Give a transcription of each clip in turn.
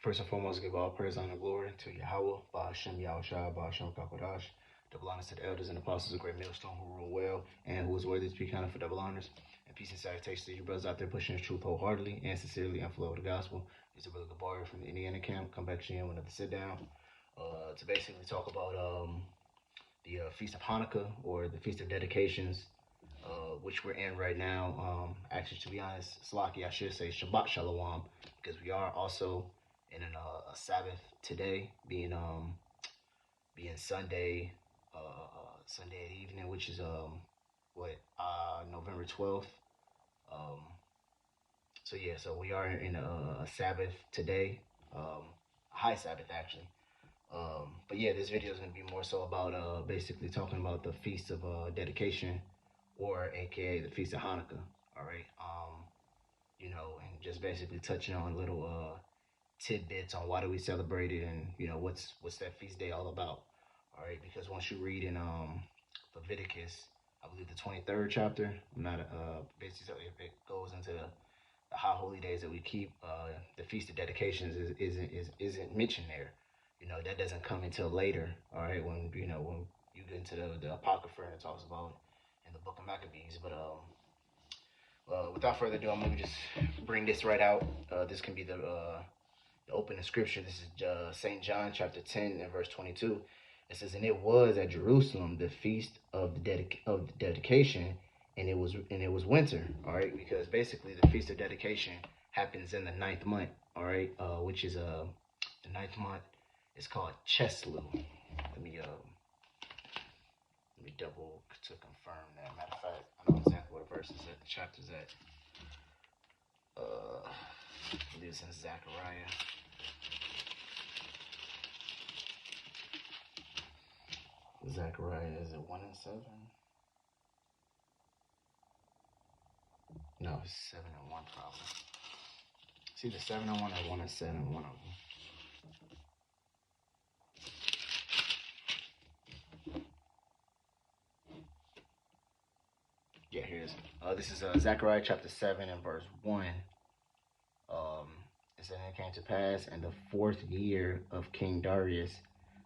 First and foremost, give all praise, honor, and glory to Yahweh, Ba'ashem Yahushua, Ba'ashem Kakodash, double honors to the elders and apostles of Great Millstone who rule well and who is worthy to be counted for double honors. And peace and salutations to you brothers out there pushing the truth wholeheartedly and sincerely and flow with the gospel. It's a brother Gabar from the Indiana camp. Come back to you with another sit down to basically talk about the Feast of Hanukkah or the Feast of Dedications, which we're in right now. Actually, to be honest, Slaki, I should say Shabbat Shalom, because we are also in a Sabbath today, being Sunday, Sunday at evening, which is November 12th. So we are in a Sabbath today, a high Sabbath actually. But yeah, this video is going to be more so about basically talking about the Feast of Dedication, or AKA the Feast of Hanukkah. All right. And just basically touching on little tidbits on why do we celebrate it, and what's that feast day all about. All right, because once you read in Leviticus, I believe the 23rd chapter, basically it goes into the high holy days that we keep. The Feast of Dedications isn't mentioned there. That doesn't come until later. All right, when you get into the Apocrypha, and it talks about in the Book of Maccabees. But without further ado, I'm gonna just bring this right out. This can be the opening scripture. This is St. John chapter 10 and verse 22. It says, "And it was at Jerusalem the feast of the dedication, and it was winter." All right, because basically the Feast of Dedication happens in the 9th month. All right, which is the 9th month. It's called Cheslu. Let me double to confirm that. Matter of fact, I know exactly what the verse is at, the chapter's at. I believe it's in Zechariah. Zechariah, is it 1 and 7? No, it's 7 and 1 probably. It's either 7 and 1 or 1 and 7, one of them. Yeah, here it is. This is Zechariah chapter 7 and verse 1. It said, "And it came to pass in the 4th year of King Darius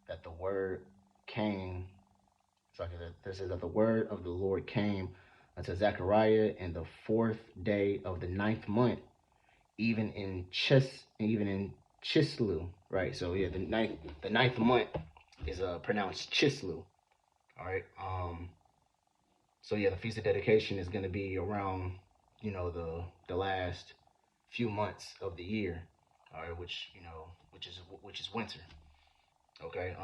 that the word came." This is that the word of the Lord came unto Zechariah in the 4th day of the 9th month, even in Chislu. Right. So yeah, the ninth month is pronounced Chislu. All right. So yeah, the Feast of Dedication is going to be around, the last few months of the year, all right, which is winter. Okay.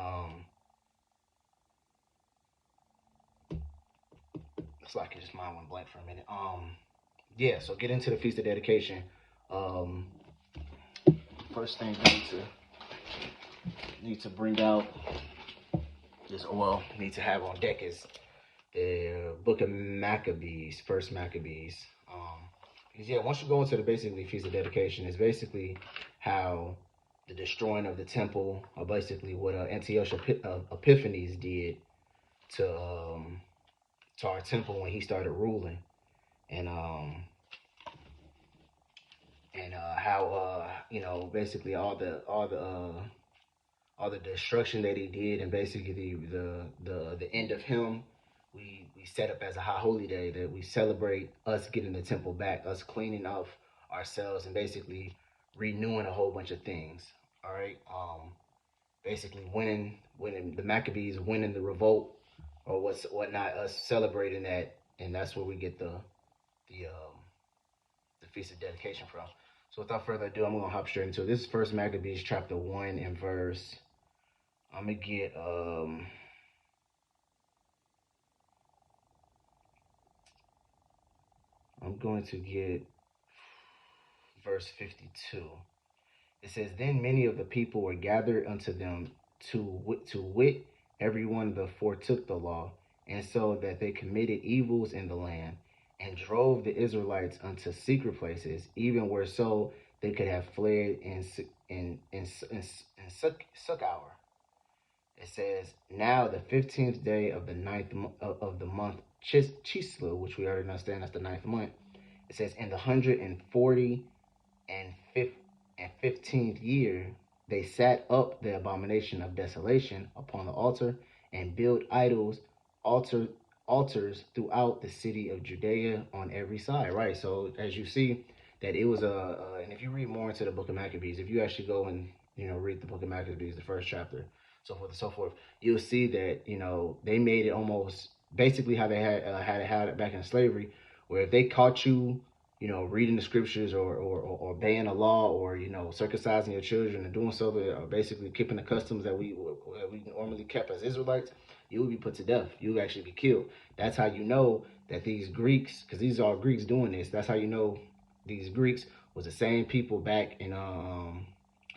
It's like it just mind went blank for a minute. Yeah. So get into the Feast of Dedication. First thing you need to bring out need to have on deck is the Book of Maccabees, First Maccabees. Because yeah, once you go into the basically Feast of Dedication, it's basically how the destroying of the temple, or basically what Antiochus Epiphanes did to our temple when he started ruling, and how basically all the destruction that he did, and basically the end of him, we set up as a high holy day that we celebrate us getting the temple back, us cleaning up ourselves, and basically renewing a whole bunch of things. All right, basically winning the Maccabees, winning the revolt, or whatnot, us celebrating that, and that's where we get the Feast of Dedication from. So without further ado, I'm gonna hop straight into it. This is First Maccabees chapter 1 and verse. I'm gonna get verse 52. It says, "Then many of the people were gathered unto them to wit, everyone that foretook the law, and so that they committed evils in the land, and drove the Israelites unto secret places, even where so they could have fled in Succour." It says, "Now the 15th day of the 9th of the month Chislu," which we already understand that's the 9th month. It says, "In the 140 and and 15th year, they set up the abomination of desolation upon the altar and built altar, altars throughout the city of Judea on every side. Right. So as you see, that it was and if you read more into the Book of Maccabees, if you actually go and read the Book of Maccabees, the first chapter, so forth and so forth, you'll see that they made it almost basically how they had it back in slavery, where if they caught you reading the scriptures or obeying a law or circumcising your children and doing so, or basically keeping the customs that we normally kept as Israelites, you would be put to death. You would actually be killed. That's how you know that these Greeks, because these are Greeks doing this. That's how you know these Greeks was the same people back in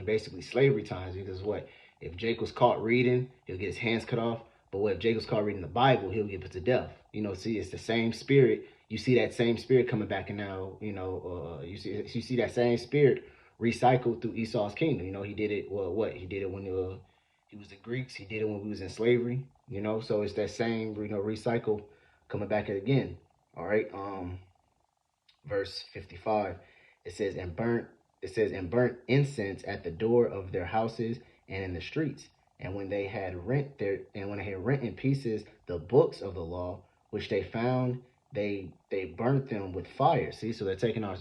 basically slavery times. Because what if Jake was caught reading, he'll get his hands cut off. But what if Jake was caught reading the Bible, he'll get put to death. See, it's the same spirit. You see that same spirit coming back, and now you see that same spirit recycled through Esau's kingdom. He did it. Well, what he did it when he was the Greeks. He did it when we was in slavery. So it's that same recycle coming back again. All right. Verse 55. It says and burnt incense at the door of their houses and in the streets. And when they had rent in pieces the books of the law which they found, they burnt them with fire. See, so they're taking our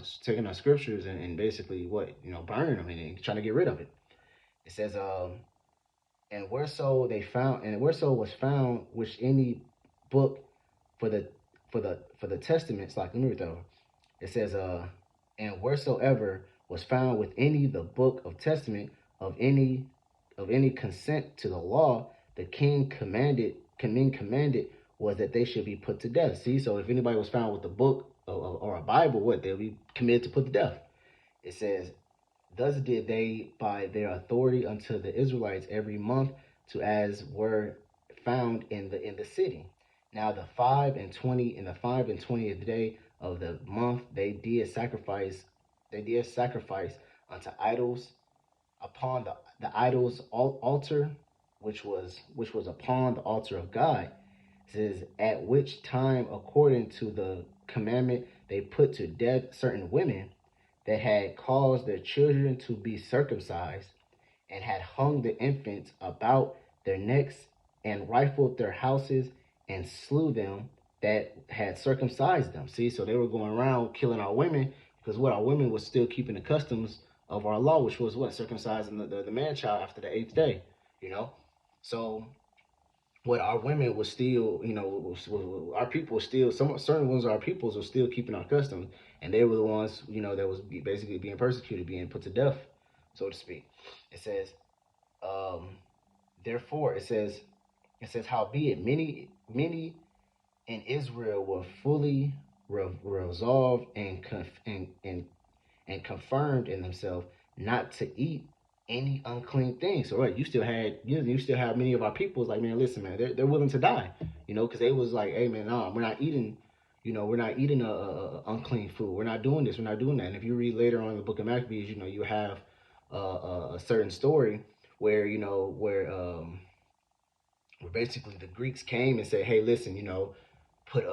scriptures and basically burning them and trying to get rid of it. It says and whereso was found which any book for the testaments, like, let me read that over. It says and wheresoever was found with any the book of testament of any consent to the law, the king commanded was that they should be put to death. See, so if anybody was found with a book or a Bible, they'll be committed to put to death. It says, thus did they by their authority unto the Israelites every month, to as were found in the city. Now the 5 and 20th day of the month they did sacrifice unto idols upon the idols altar, which was upon the altar of God. It says, at which time according to the commandment they put to death certain women that had caused their children to be circumcised, and had hung the infants about their necks, and rifled their houses, and slew them that had circumcised them. See, so they were going around killing our women, because our women was still keeping the customs of our law, which was circumcising the man child after the 8th day. So what our women was still, our people still, some certain ones of our peoples were still keeping our customs, and they were the ones, that was basically being persecuted, being put to death, so to speak. It says, therefore, it says, howbeit many in Israel were fully resolved and confirmed in themselves not to eat any unclean thing. So you still have many of our peoples like, man, listen, man, they're willing to die, because they was like, hey, man, no, we're not eating, unclean food. We're not doing this. We're not doing that. And if you read later on in the Book of Maccabees, you have a certain story where basically the Greeks came and said, hey, listen, put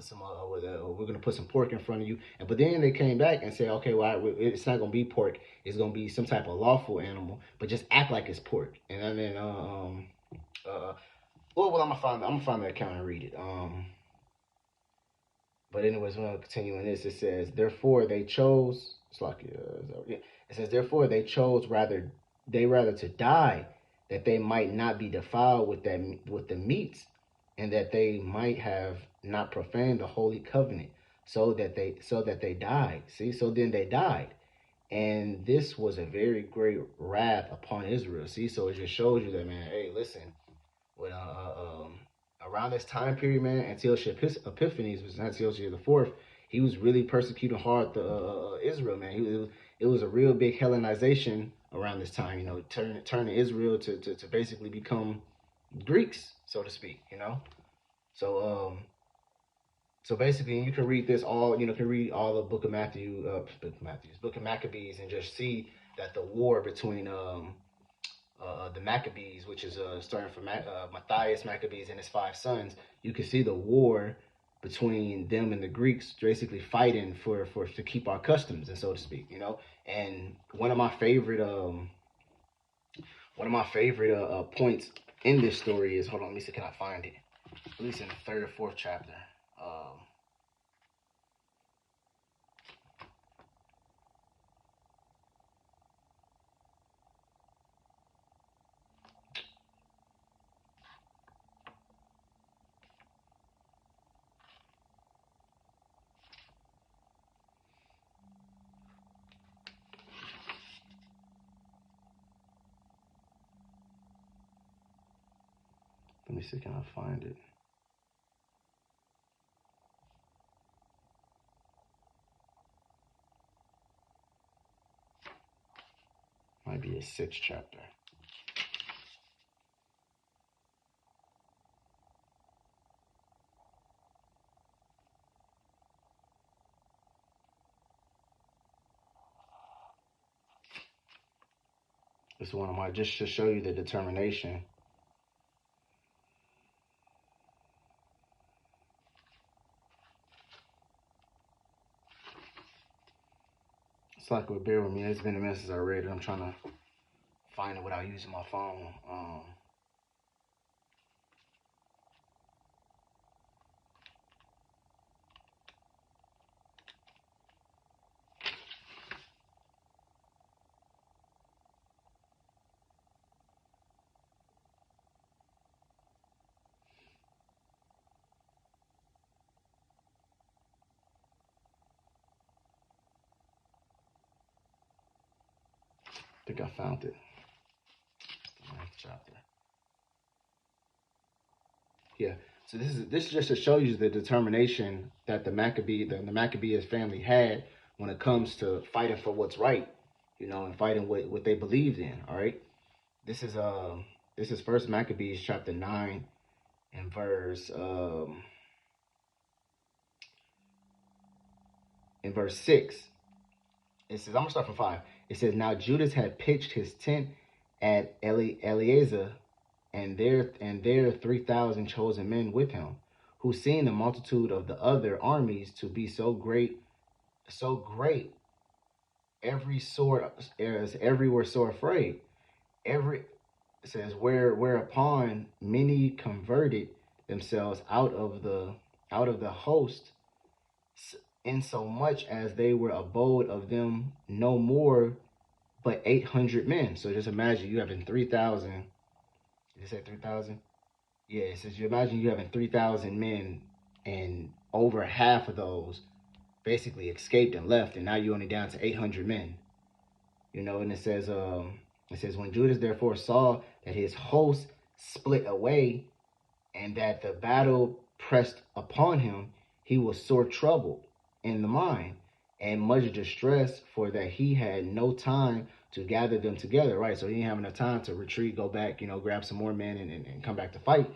some we're gonna put some pork in front of you, but then they came back and said, okay, well, it's not gonna be pork, it's gonna be some type of lawful animal, but just act like it's pork. And then well, I'm gonna find the account and read it. But anyways, when I continue in this, it says, therefore they chose, it's like, it says, therefore they chose rather to die, that they might not be defiled with the meats, and that they might have not profaned the holy covenant, so that they died. See, so then they died, and this was a very great wrath upon Israel. See, so it just shows you that, man, hey, listen, when around this time period, man, Antiochus Epiphanes, was Antiochus the Fourth, he was really persecuting hard the Israel, man. It was a real big Hellenization around this time, turning Israel to basically become Greeks, so to speak, So so basically, you can read this all. Can read all the Book of Book of Maccabees, and just see that the war between the Maccabees, which is starting from Matthias Maccabees and his 5 sons. You can see the war between them and the Greeks, basically fighting for to keep our customs and so to speak, And one of my favorite points in this story is, hold on, let me see, can I find it? At least in the third or fourth chapter. Um, Let me see, can I find it? Might be a sixth chapter. This is one of my, just to show you the determination. It's like, well, bear with me. It's been a minute since I read it. I'm trying to find it without using my phone. I think I found it. Ninth chapter. Yeah. So this is just to show you the determination that the Maccabees family had when it comes to fighting for what's right, and fighting what they believed in. All right. This is First Maccabees chapter 9 and verse 6. It says, I'm gonna start from 5. It says, now Judas had pitched his tent at Eleazar, and there 3,000 chosen men with him, who seeing the multitude of the other armies to be so great, every were so afraid. It says, whereupon many converted themselves out of the host, in so much as they were abode of them no more but 800 men. So just imagine you having 3,000. Did you say 3,000? Yeah, it says you imagine you having 3,000 men, and over half of those basically escaped and left, and now you're only down to 800 men. And it says when Judas therefore saw that his host split away, and that the battle pressed upon him, he was sore troubled in the mind, and much distressed, for that he had no time to gather them together, right? So he didn't have enough time to retreat, go back, grab some more men and come back to fight.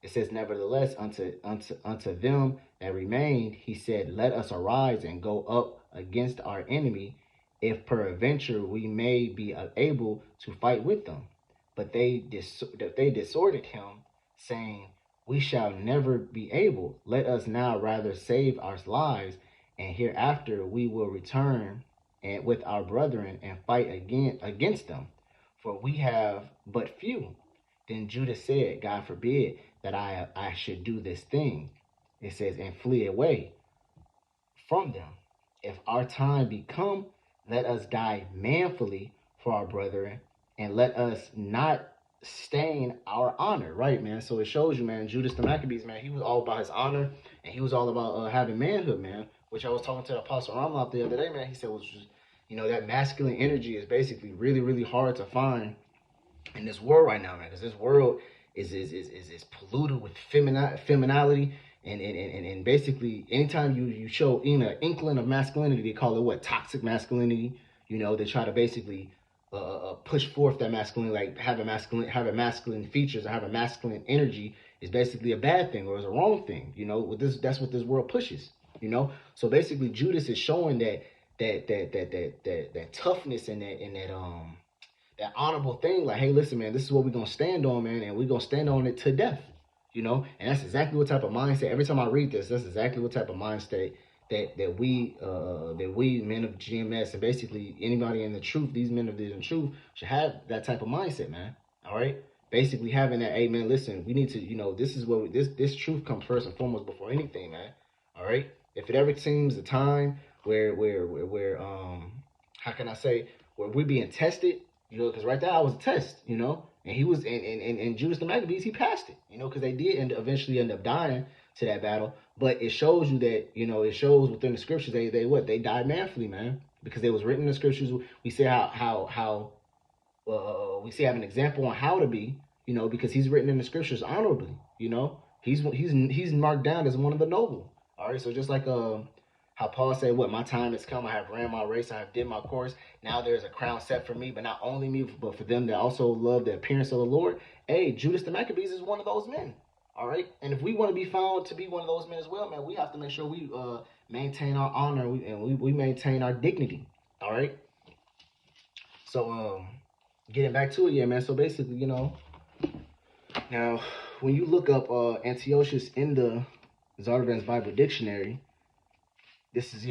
It says, nevertheless, unto them that remained, he said, let us arise and go up against our enemy, if peradventure we may be able to fight with them. But they disordered him, saying, we shall never be able. Let us now rather save our lives, and hereafter we will return and with our brethren and fight again against them, for we have but few. Then Judas said, God forbid that I should do this thing. It says, and flee away from them. If our time be come, let us die manfully for our brethren, and let us not stain our honor, right, man? So it shows you, man, Judas the Maccabees, man, he was all about his honor, and he was all about having manhood, man, which I was talking to the Apostle Ramloff the other day, man. He said, was just, that masculine energy is basically really, really hard to find in this world right now, man, because this world is polluted with femininity, and basically anytime you show an inkling of masculinity, they call it what, toxic masculinity. They try to basically push forth that masculinity, like having masculine features or have a masculine energy is basically a bad thing or is a wrong thing. That's what this world pushes. So basically Judas is showing that toughness and that honorable thing, like, hey, listen, man, this is what we're gonna stand on, man, and we're gonna stand on it to death. you know, and that's exactly what type of mindset. Every time I read this, that's exactly what type of mindset that we men of GMS and basically anybody in the truth, these men of the truth should have that type of mindset, man. All right, basically having that, hey man, listen, we need to, you know, this is what this truth comes first and foremost before anything, man. All right, if it ever seems a time where how can I say, where we're being tested, you know, because right there I was a test, you know, and he was and Judas the Maccabees, he passed it, you know, because they did eventually end up dying to that battle. But it shows you that, you know, it shows within the scriptures they died manfully, man, because it was written in the scriptures. We see how we see have an example on how to be, you know, because he's written in the scriptures honorably, you know, he's marked down as one of the noble. All right, so just like how Paul said, "What, my time has come. I have ran my race. I have did my course. Now there's a crown set for me, but not only me, but for them that also love the appearance of the Lord." Hey, Judas the Maccabees is one of those men. All right, and if we want to be found to be one of those men as well, man, we have to make sure we maintain our honor and we maintain our dignity. All right. So getting back to it, yeah, man. So basically, you know, now when you look up Antiochus in the Zarvan's Bible Dictionary, this is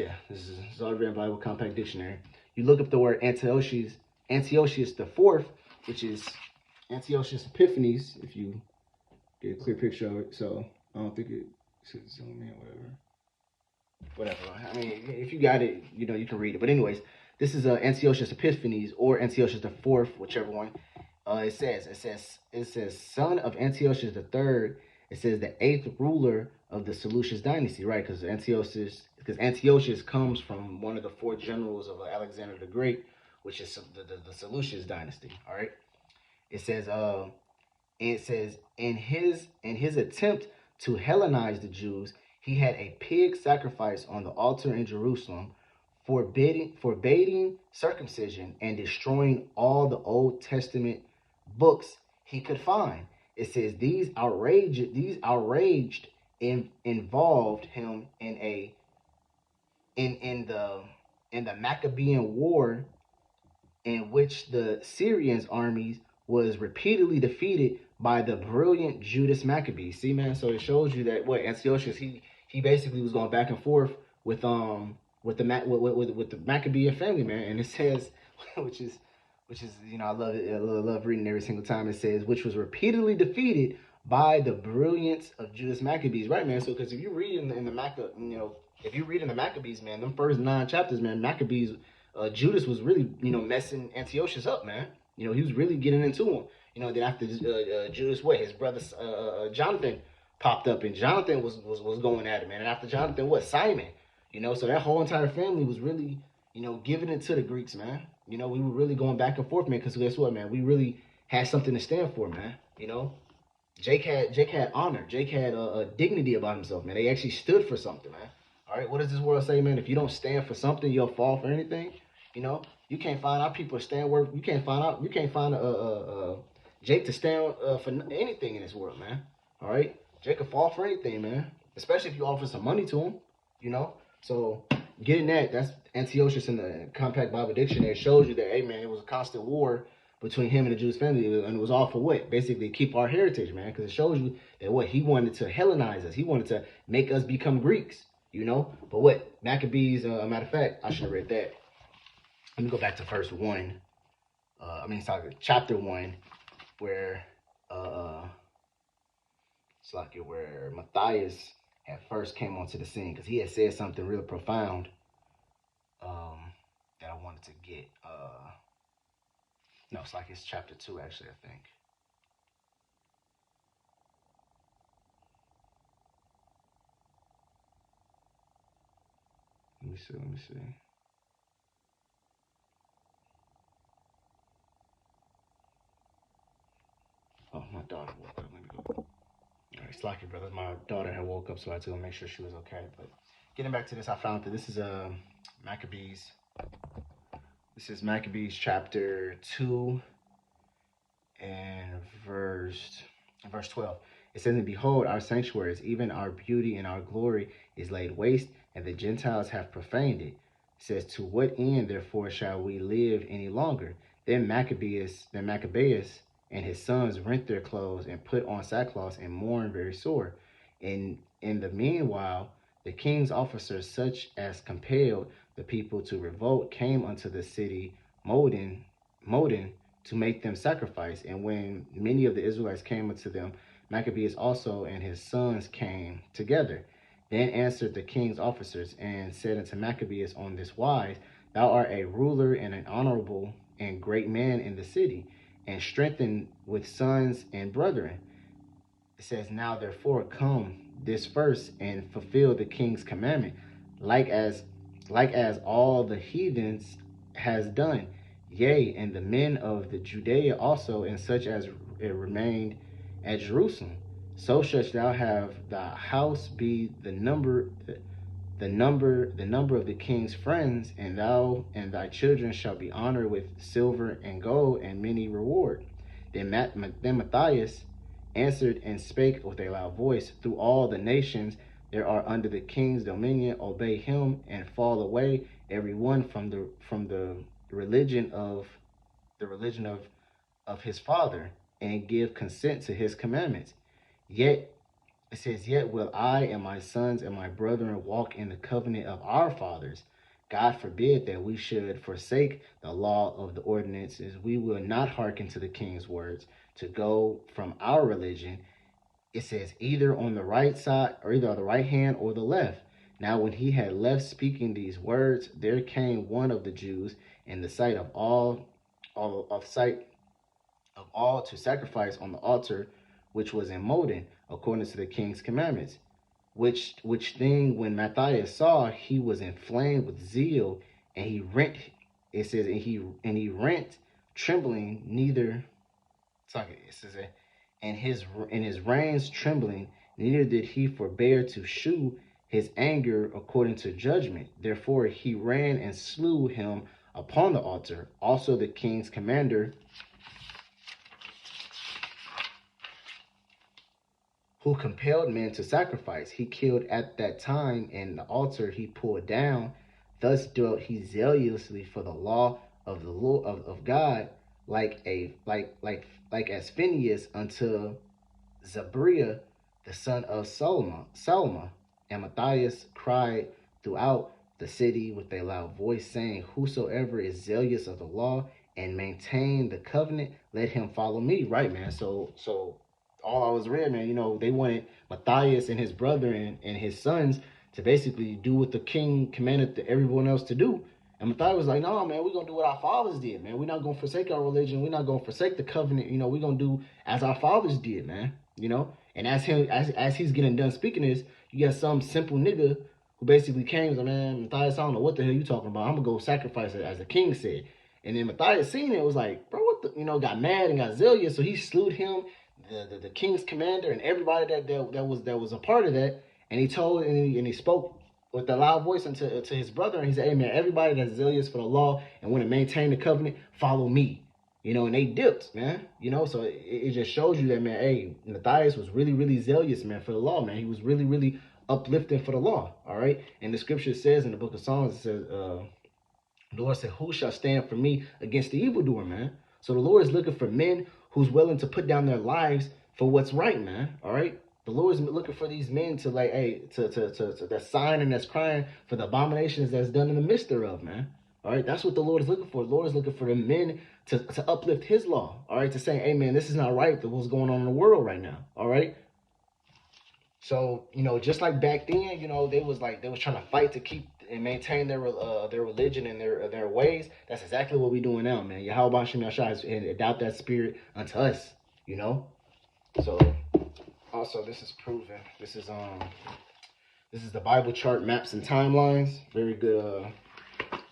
Zarvan Bible Compact Dictionary. You look up the word Antiochus the fourth, which is Antiochus Epiphanes, if you get a clear picture of it. So I don't think it should zoom in, whatever. I mean, if you got it, you know, you can read it. But anyways, this is Antiochus Epiphanes or Antiochus the fourth, whichever one. It says son of Antiochus the third. It says the eighth ruler of the Seleucid dynasty, right? Because Antiochus comes from one of the four generals of Alexander the Great, which is the Seleucid dynasty. All right. It says in his attempt to Hellenize the Jews, he had a pig sacrifice on the altar in Jerusalem, forbidding circumcision and destroying all the Old Testament books he could find. It says these outraged involved him in the Maccabean War, in which the Syrians' armies was repeatedly defeated by the brilliant Judas Maccabees. See, man, so it shows you that what Antiochus, he basically was going back and forth with with the Maccabean family, man. And it says, which is you know, I love it. I love reading every single time. It says which was repeatedly defeated by the brilliance of Judas Maccabees, right, man? So because if you read in the if you read in the Maccabees, man, them first 9 chapters, man, Maccabees, Judas was really, you know, messing Antiochus up, man. You know, he was really getting into him. You know, then after Judas, his brother Jonathan popped up, and Jonathan was going at him, man. And after Jonathan, Simon? You know, so that whole entire family was really, you know, giving it to the Greeks, man. You know, we were really going back and forth, man, because guess what, man? We really had something to stand for, man. You know, Jake had honor. Jake had a dignity about himself, man. They actually stood for something, man. All right, what does this world say, man? If you don't stand for something, you'll fall for anything. You know, you can't find our people to stand worth. You can't find Jake to stand for anything in this world, man. All right, Jake could fall for anything, man. Especially if you offer some money to him. You know, so getting that's Antiochus in the Compact Bible Dictionary shows you that, hey man, it was a constant war between him and the Jewish family, and it was all for what? Basically, keep our heritage, man, because it shows you that he wanted to Hellenize us. He wanted to make us become Greeks, you know. But what Maccabees? Matter of fact, I should have read that. Let me go back to verse 1. Sorry, chapter 1, where it's like where Matthias at first came onto the scene, because he had said something real profound that I wanted to get. No, it's like it's chapter 2, actually, I think. Let me see. Oh, my daughter woke up. Let me go. All right, it's lucky, brother. My daughter had woke up, so I had to go make sure she was okay. But getting back to this, I found that this is Maccabees. This is Maccabees chapter 2 and verse 12. It says, and behold, our sanctuaries, even our beauty and our glory is laid waste, and the Gentiles have profaned it. It says, to what end, therefore, shall we live any longer? Then Maccabeus and his sons rent their clothes and put on sackcloth and mourn very sore. And in the meanwhile, the king's officers, such as compelled the people to revolt, came unto the city Modin to make them sacrifice. And when many of the Israelites came unto them, Maccabeus also and his sons came together. Then answered the king's officers and said unto Maccabeus on this wise, Thou art a ruler and an honorable and great man in the city, and strengthened with sons and brethren. It says, Now therefore come this first and fulfill the king's commandment, like as all the heathens has done. Yea, and the men of the Judea also, and such as it remained at Jerusalem. So shalt thou have thy house be the number of the king's friends, and thou and thy children shall be honored with silver and gold and many reward. Then Matthias answered and spake with a loud voice, Through all the nations that are under the king's dominion, obey him and fall away every one from the religion of his father, and give consent to his commandments. Yet it says, Yet will I and my sons and my brethren walk in the covenant of our fathers. God forbid that we should forsake the law of the ordinances. We will not hearken to the king's words to go from our religion. It says, either on the right side, or either on the right hand or the left. Now when he had left speaking these words, there came one of the Jews in the sight of all to sacrifice on the altar which was in Modin, according to the king's commandments. Which thing when Matthias saw, he was inflamed with zeal, and he rent. It says, and he rent, trembling. Neither, it says, and his reins trembling. Neither did he forbear to shew his anger according to judgment. Therefore he ran and slew him upon the altar. Also the king's commander, who compelled men to sacrifice, he killed at that time, and the altar he pulled down. Thus dwelt he zealously for the law of the Lord of God, like as Phineas unto Zabriah the son of Salma. And Matthias cried throughout the city with a loud voice, saying, Whosoever is zealous of the law and maintain the covenant, let him follow me. Right, man. So all I was read, man, they wanted Matthias and his brother and his sons to basically do what the king commanded everyone else to do. And Matthias was like, no, man, we're going to do what our fathers did, man. We're not going to forsake our religion. We're not going to forsake the covenant. We're going to do as our fathers did, man. And as he's getting done speaking this, you got some simple nigga who basically came and said, man, Matthias, I don't know what the hell you talking about. I'm going to go sacrifice it, as the king said. And then Matthias seen it, was like, bro, what the, got mad and got zealous. So he slew him, the king's commander, and everybody that was a part of that. And he told, and he spoke with a loud voice to his brother, and he said, hey man, everybody that's zealous for the law and want to maintain the covenant, follow me. And they dipped, man. So it just shows you that, man, hey, Matthias was really, really zealous, man, for the law, man. He was really, really uplifting for the law, all right? And the scripture says in the book of Psalms, it says, the Lord said, who shall stand for me against the evildoer, man? So the Lord is looking for men who's willing to put down their lives for what's right, man, all right? The Lord is looking for these men to, like, hey, to that's sighing and that's crying for the abominations that's done in the midst thereof, man. All right, that's what the Lord is looking for. The Lord is looking for the men to uplift his law, all right, to say, hey, man, this is not right, what's going on in the world right now, all right? So, just like back then, they was trying to fight to keep and maintain their religion and their ways. That's exactly what we're doing now, man. Yahweh Shem Yahshua and adopt that spirit unto us, So, also, this is proven. This is the Bible chart, maps, and timelines. Very good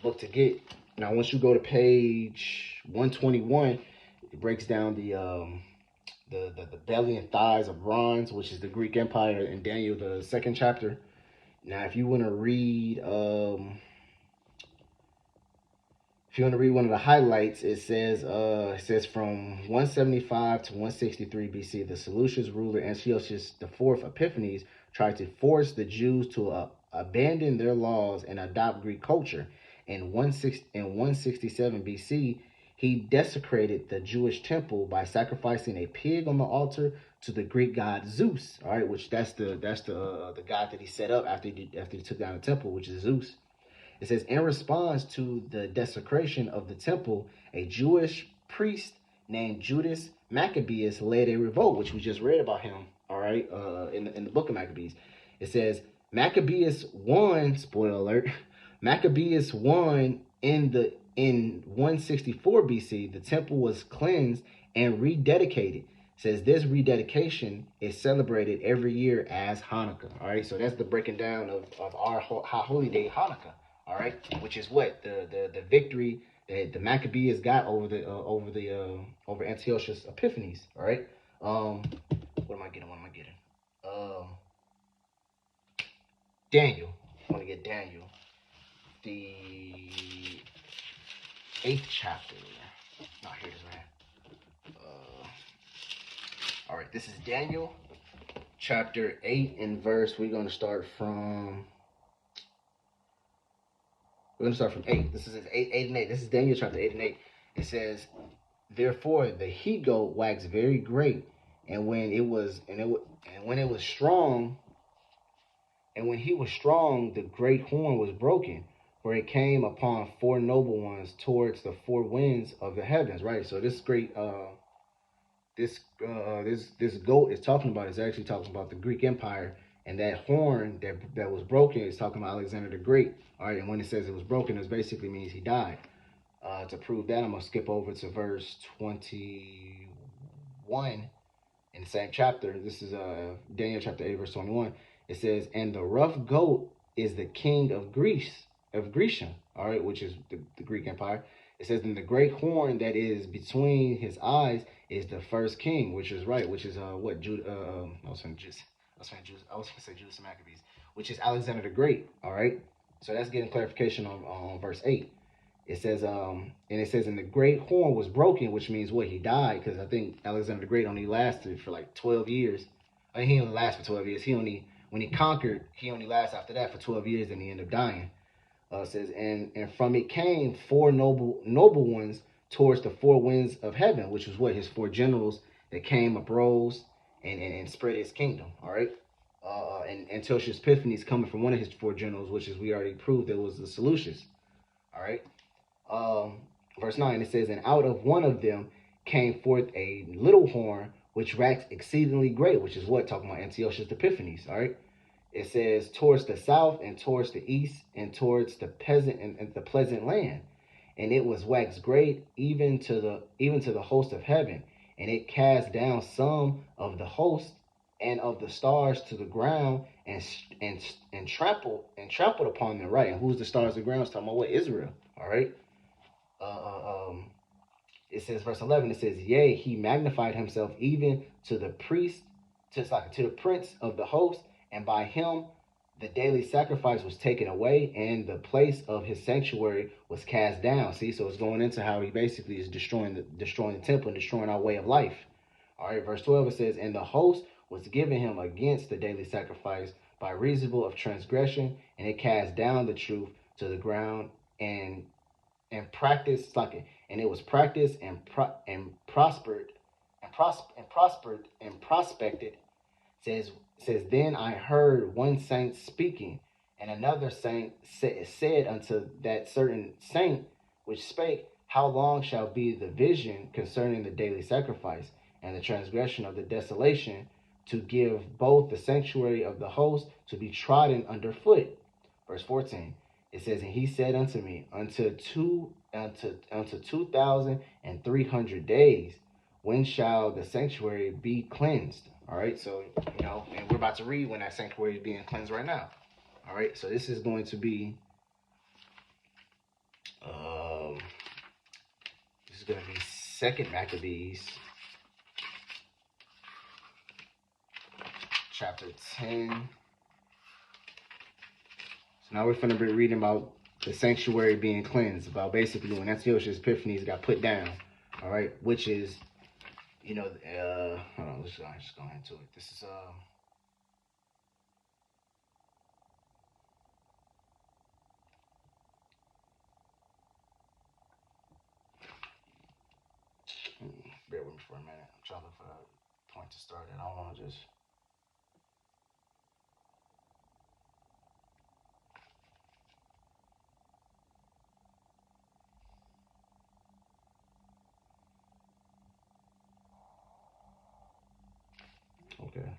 book to get. Now, once you go to page 121, it breaks down the belly and thighs of bronze, which is the Greek Empire, in Daniel, the 2nd chapter. Now, if you want to read, one of the highlights, it says from 175 to 163 BC, the Seleucid ruler Antiochus IV Epiphanes tried to force the Jews to abandon their laws and adopt Greek culture. In 167 BC, he desecrated the Jewish temple by sacrificing a pig on the altar to the Greek god Zeus. All right, which that's the god that he set up after he took down the temple, which is Zeus. It says, in response to the desecration of the temple, a Jewish priest named Judas Maccabeus led a revolt, which we just read about him. All right, in the book of Maccabees, it says Maccabeus won. Spoiler alert: Maccabeus won in 164 BC. The temple was cleansed and rededicated. It says this rededication is celebrated every year as Hanukkah. All right, so that's the breaking down of our holy day, Hanukkah. All right, which is what the victory that the Maccabees got over Antiochus Epiphanes. All right. What am I getting? What am I getting? Daniel. I want to get Daniel, the 8th chapter. No, here it is, right. All right, this is Daniel, chapter 8 and verse. We're going to start from. We're going to start from 8. This is 8 and 8. This is Daniel chapter 8 and 8. It says, therefore the he goat waxed very great, and when it was strong, and when he was strong, the great horn was broken, for it came upon 4 noble ones towards the 4 winds of the heavens. Right. So this great this goat is talking about is actually talking about the Greek Empire, and that horn that was broken is talking about Alexander the Great. All right, and when it says it was broken, it basically means he died. To prove that, I'm gonna skip over to verse 21 in the same chapter. This is Daniel chapter 8, verse 21. It says, "And the rough goat is the king of Grecia, all right, which is the Greek Empire." It says, "And the great horn that is between his eyes is the first king," which is right, which is what Jude. I was going to say Judas Maccabees, which is Alexander the Great. All right, so that's getting clarification on verse 8. It says, and it says, and the great horn was broken, which means what? He died, because I think Alexander the Great only lasted for like 12 years. I mean, he only lasted for 12 years. When he conquered, he only lasted after that for 12 years, and he ended up dying. It says, and from it came 4 noble ones towards the 4 winds of heaven, which was what? His 4 generals that came, uprose, and spread his kingdom. All right. And Antiochus Epiphanes coming from one of his 4 generals, which is we already proved it was the Seleucus. All right. Verse 9, it says, and out of one of them came forth a little horn, which waxed exceedingly great, which is what? Talking about Antiochus Epiphanes. All right. It says, towards the south and towards the east and towards the peasant and the pleasant land, and it was waxed great even to the host of heaven, and it cast down some of the host and of the stars to the ground, and trampled upon them. Right, and who's the stars of the ground? It's talking about what? Israel. All right. It says, verse 11. It says, yea, he magnified himself even to the priest, to the prince of the host. And by him the daily sacrifice was taken away, and the place of his sanctuary was cast down. See, so it's going into how he basically is destroying the temple and destroying our way of life. All right, verse 12, it says, and the host was given him against the daily sacrifice by reasonable of transgression, and it cast down the truth to the ground, and practiced and it was practiced and prospered and prospected. Says, then I heard one saint speaking, and another saint said unto that certain saint which spake, how long shall be the vision concerning the daily sacrifice and the transgression of the desolation, to give both the sanctuary of the host to be trodden under foot? Verse 14, it says, and he said unto me, unto 2,300 days, when shall the sanctuary be cleansed? All right, so, and we're about to read when that sanctuary is being cleansed right now. All right, so this is going to be, this is going to be 2nd Maccabees, chapter 10. So now we're going to be reading about the sanctuary being cleansed, about basically when Antiochus Epiphanes got put down. All right, which is, hold on, let's just go into it. This is a minute. I'm trying to look for a point to start at. I don't want to just. Okay.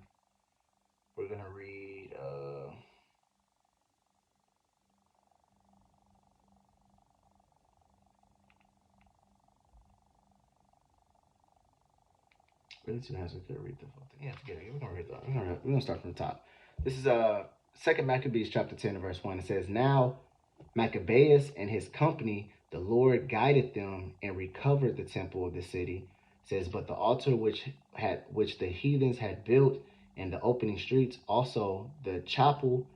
We're gonna read. Really too nice. We could read the full thing. Yeah, forget it. We're gonna read the. We're gonna start from the top. This is Second Maccabees chapter 10 verse 1. It says, "Now Maccabeus and his company, the Lord guided them and recovered the temple of the city." It says, "But the altar which the heathens had built in the opening streets, also the chapel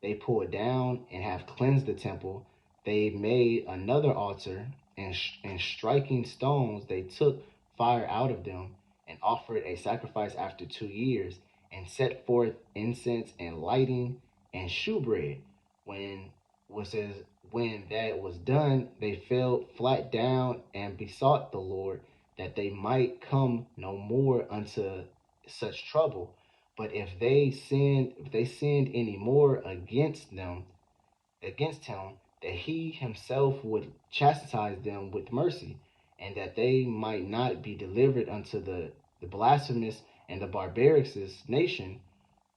they pulled down and have cleansed the temple. They made another altar, and striking stones they took fire out of them and offered a sacrifice after 2 years, and set forth incense and lighting and shewbread. When was says when that was done, they fell flat down and besought the Lord that they might come no more unto such trouble. But if they sinned any more against him, that he himself would chastise them with mercy, and that they might not be delivered unto the blasphemous and the barbarous nation."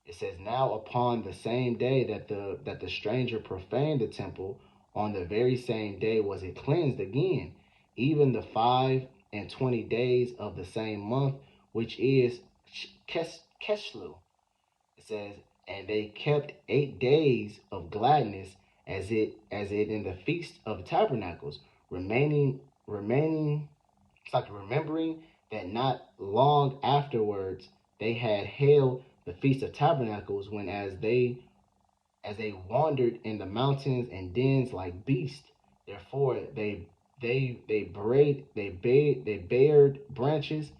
It says, "Now upon the same day that the stranger profaned the temple, on the very same day was it cleansed again, even the 25 days of the same month, which is Keshlu." It says, "And they kept 8 days of gladness, as it in the feast of tabernacles, remaining it's like remembering that not long afterwards they had held the feast of tabernacles, when as they wandered in the mountains and dens like beasts. Therefore they bared branches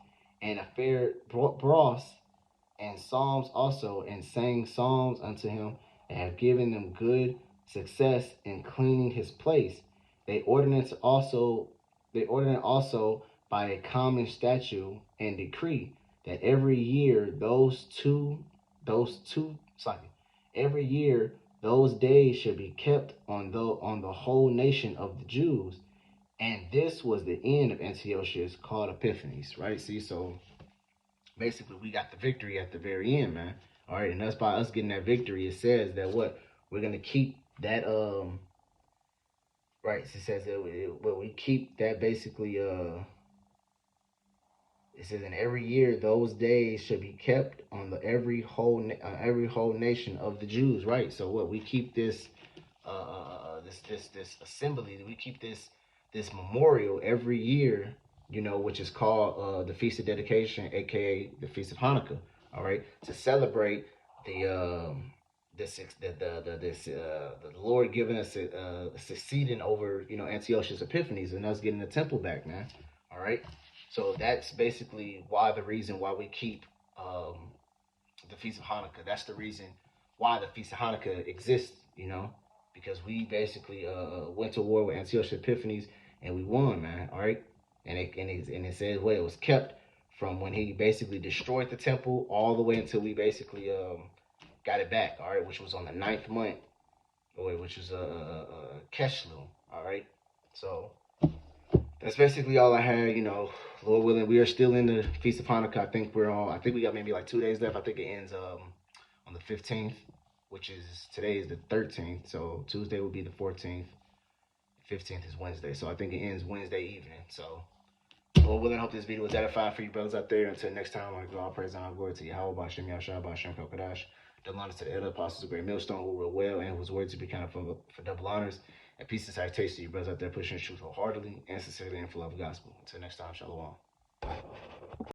and a fair broth and psalms also, and sang psalms unto him, and have given them good success in cleaning his place. They ordinate also by a common statute and decree, that every year those two sorry, every year those days should be kept on the whole nation of the Jews." And this was the end of Antiochus, called Epiphanes, right? See, so basically we got the victory at the very end, man. All right, and that's by us getting that victory. It says that what we're gonna keep that right. It says that we keep that basically It says, "In every year those days should be kept on the every whole nation of the Jews." Right. So what we keep this assembly, we keep this memorial every year, which is called the Feast of Dedication, aka the Feast of Hanukkah. All right, to celebrate the the Lord giving us succeeding over Antiochus Epiphanes, and us getting the temple back, man. All right, so that's basically the reason why we keep the Feast of Hanukkah. That's the reason why the Feast of Hanukkah exists, because we basically went to war with Antiochus Epiphanes, and we won, man. All right, and it says it was kept from when he basically destroyed the temple all the way until we basically got it back. All right, which was on the ninth month, which was Keshlu. All right, so that's basically all I had. Lord willing, we are still in the Feast of Hanukkah. I think we got maybe like 2 days left. I think it ends on the 15th, which is today is the 13th. So Tuesday will be the 14th. 15th is Wednesday. So I think it ends Wednesday evening. So Lord willing, I hope this video was edifying for you brothers out there. Until next time, I give all praise and all glory to Yahweh, Bashem, Yahshua, Bashem, Kokadash. Double honors to the elder apostles of Great Millstone, who were well and whose words to be counted for double honors. And peace and salutation to you brothers out there pushing the truth wholeheartedly and sincerely and for love of the gospel. Until next time, shalom.